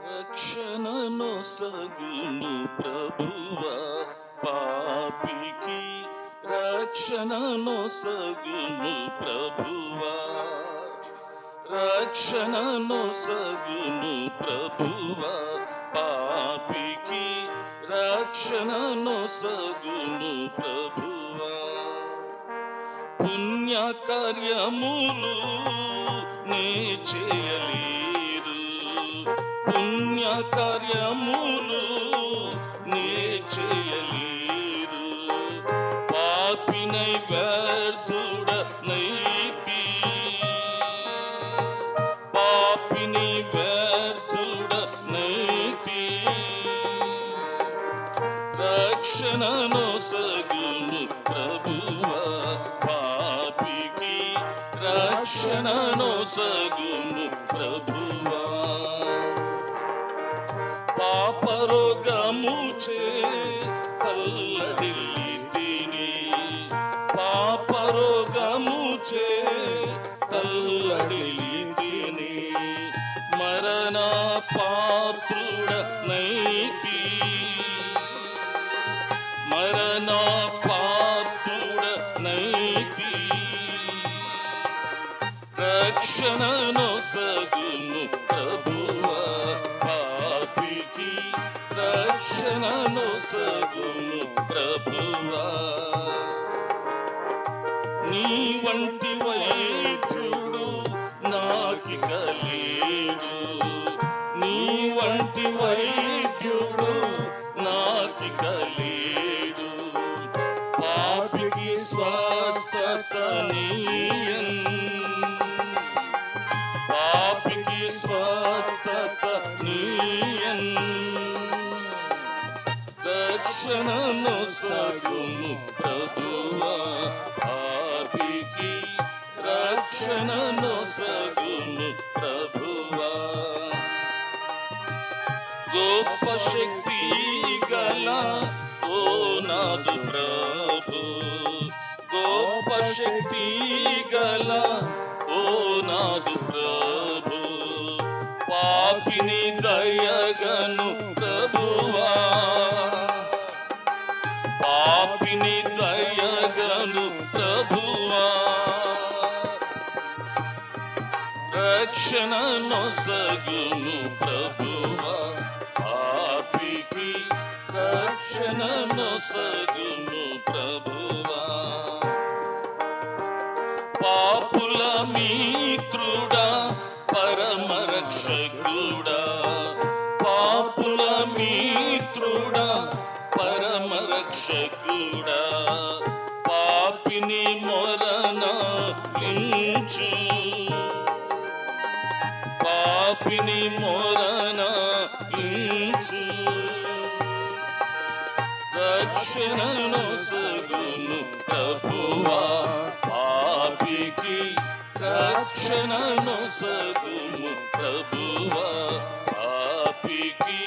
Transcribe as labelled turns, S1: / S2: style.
S1: రక్షణను సగును ప్రభువా పాపికి రక్షణను సగును ప్రభువా రక్షణను సగును ప్రభువా పాపికి రక్షణను సగును ప్రభువా పుణ్య కార్యములు నే చేయలేదు పుణ్య కార్యములు నే చేయలేదు పాపినై వ్యర్థుడ నైతి పాపిని వ్యర్థుడ నైతి రక్షణను సగును ప్రభువా పాపికి రక్షణను సగును ప్రభువా పాపరోగముచే తల్లడిల్లి తిని పాపరోగముచే తల్లడిల్లి తిని మరణ పాత్రుడ నైతి మరణ పాత్రుడ నైతి రక్షణను సగును ప్రభువా పాపికి రక్షణను సగును ప్రభువా నీ వంటి వైద్యుడు నాకిక లేడు నీ వంటి వైద్యుడు నాకిక లేడు పాపికి స్వస్థత నీయన్ పాపికి స్వస్థత నీయన్ రక్షణను సగును ప్రభువా పాపికి రక్షణను సగును ప్రభువా గొప్ప శక్తి గల ఓ నాదు ప్రభు గొప్ప శక్తి గల ఓ నాదు ప్రభు పాపిని దయగను ప్రభువా పాపిని దయగను ప్రభువా రక్షణను సగును ప్రభువా పాపికి రక్షణను సగును ప్రభువా పాపుల మిత్రుడా పరమ రక్షకుడా పాపుల మిత్రుడా పరమ రక్షకుడా పాపిని మొరన లించు పాపిని మొరన లించు రక్షణను సగును ప్రభువా పాపికి రక్షణను సగును ప్రభువా పాపికి